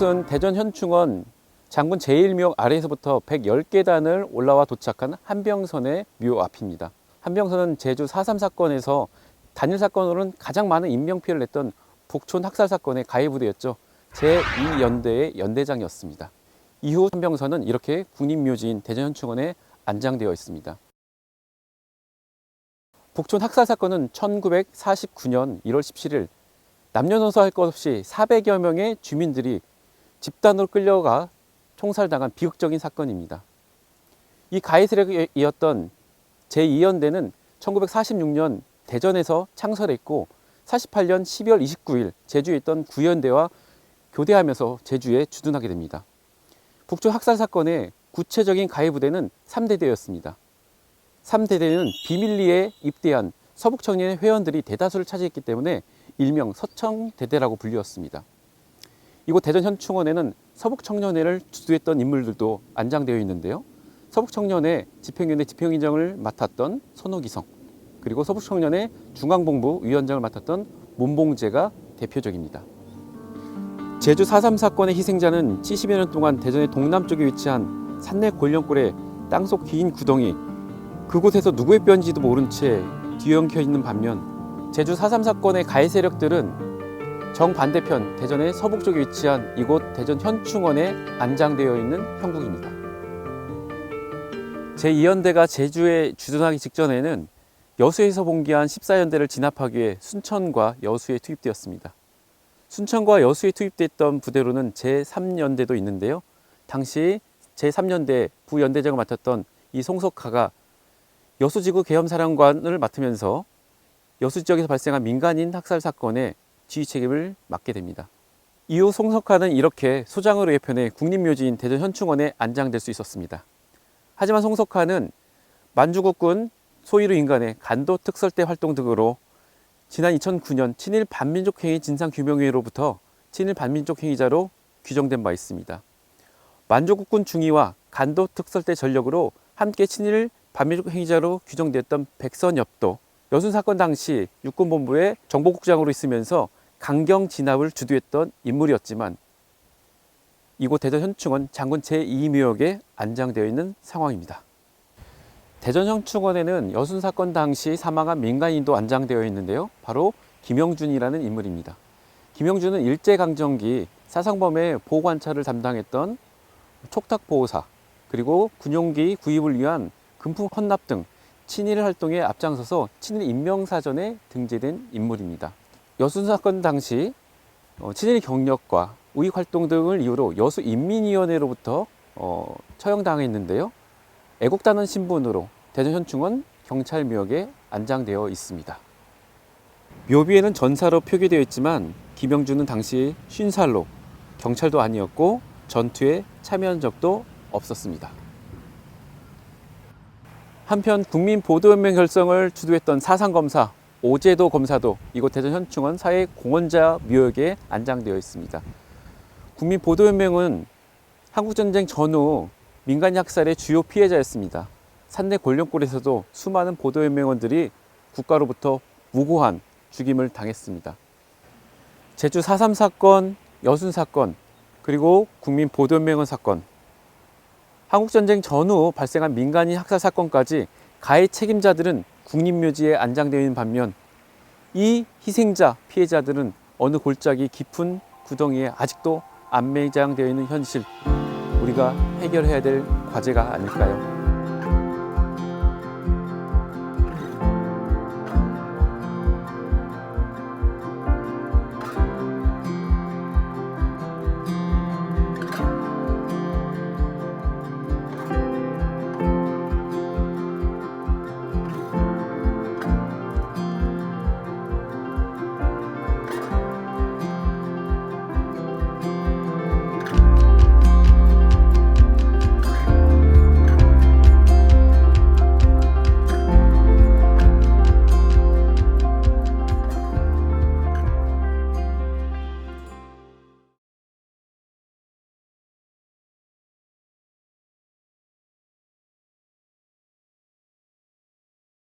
이곳은 대전 현충원 장군 제1묘 아래에서부터 110계단을 올라와 도착한 한병선의 묘 앞입니다. 한병선은 제주 4.3 사건에서 단일 사건으로는 가장 많은 인명피해를 냈던 북촌 학살 사건의 가해부대였죠. 제2연대의 연대장이었습니다. 이후 한병선은 이렇게 국립묘지인 대전 현충원에 안장되어 있습니다. 북촌 학살 사건은 1949년 1월 17일 남녀노소 할 것 없이 400여 명의 주민들이 집단으로 끌려가 총살당한 비극적인 사건입니다. 이 가해 세력이었던 제2연대는 1946년 대전에서 창설했고 48년 12월 29일 제주에 있던 구연대와 교대하면서 제주에 주둔하게 됩니다. 북촌 학살 사건의 구체적인 가해 부대는 3대대였습니다. 3대대는 비밀리에 입대한 서북 청년의 회원들이 대다수를 차지했기 때문에 일명 서청대대라고 불리웠습니다. 이곳 대전 현충원에는 서북 청년회를 주도했던 인물들도 안장되어 있는데요. 서북 청년회 집행위원회 집행위원장을 맡았던 손호기성, 그리고 서북 청년회 중앙본부 위원장을 맡았던 문봉재가 대표적입니다. 제주 4.3 사건의 희생자는 70여 년 동안 대전의 동남쪽에 위치한 산내 골령골의 땅속 긴 구덩이, 그곳에서 누구의 뼈인지도 모른 채 뒤엉켜 있는 반면 제주 4.3 사건의 가해 세력들은 정반대편 대전의 서북쪽에 위치한 이곳 대전 현충원에 안장되어 있는 형국입니다. 제2연대가 제주에 주둔하기 직전에는 여수에서 봉기한 14연대를 진압하기 위해 순천과 여수에 투입되었습니다. 순천과 여수에 투입됐던 부대로는 제3연대도 있는데요. 당시 제3연대 부연대장을 맡았던 이 송석하가 여수지구 계엄사령관을 맡으면서 여수 지역에서 발생한 민간인 학살 사건의 지휘 책임을 맡게 됩니다. 이후 송석하는 이렇게 소장으로 예편해 국립묘지인 대전 현충원에 안장될 수 있었습니다. 하지만 송석하는 만주국군 소위로 인간의 간도 특설대 활동 등으로 지난 2009년 친일 반민족행위 진상규명회로부터 친일 반민족행위자로 규정된 바 있습니다. 만주국군 중위와 간도 특설대 전력으로 함께 친일 반민족행위자로 규정됐던 백선엽도 여순 사건 당시 육군본부의 정보국장으로 있으면서 강경 진압을 주도했던 인물이었지만 이곳 대전 현충원 장군 제2묘역에 안장되어 있는 상황입니다. 대전 현충원에는 여순 사건 당시 사망한 민간인도 안장되어 있는데요. 바로 김영준이라는 인물입니다. 김영준은 일제강점기 사상범의 보호관찰을 담당했던 촉탁보호사, 그리고 군용기 구입을 위한 금품 헌납 등 친일 활동에 앞장서서 친일 인명사전에 등재된 인물입니다. 여순 사건 당시 친일 경력과 우익 활동 등을 이유로 여수인민위원회로부터 처형당했는데요. 애국단원 신분으로 대전 현충원 경찰묘역에 안장되어 있습니다. 묘비에는 전사로 표기되어 있지만 김영준은 당시 50살로 경찰도 아니었고 전투에 참여한 적도 없었습니다. 한편 국민보도연맹 결성을 주도했던 사상검사 오제도 검사도 이곳 대전 현충원 사회공헌자 묘역에 안장되어 있습니다. 국민보도연맹은 한국전쟁 전후 민간 학살의 주요 피해자였습니다. 산내 골령골에서도 수많은 보도연맹원들이 국가로부터 무고한 죽임을 당했습니다. 제주 4.3 사건, 여순 사건, 그리고 국민보도연맹원 사건, 한국전쟁 전후 발생한 민간인 학살 사건까지 가해 책임자들은 국립묘지에 안장되어 있는 반면 이 희생자, 피해자들은 어느 골짜기 깊은 구덩이에 아직도 안매장되어 있는 현실, 우리가 해결해야 될 과제가 아닐까요?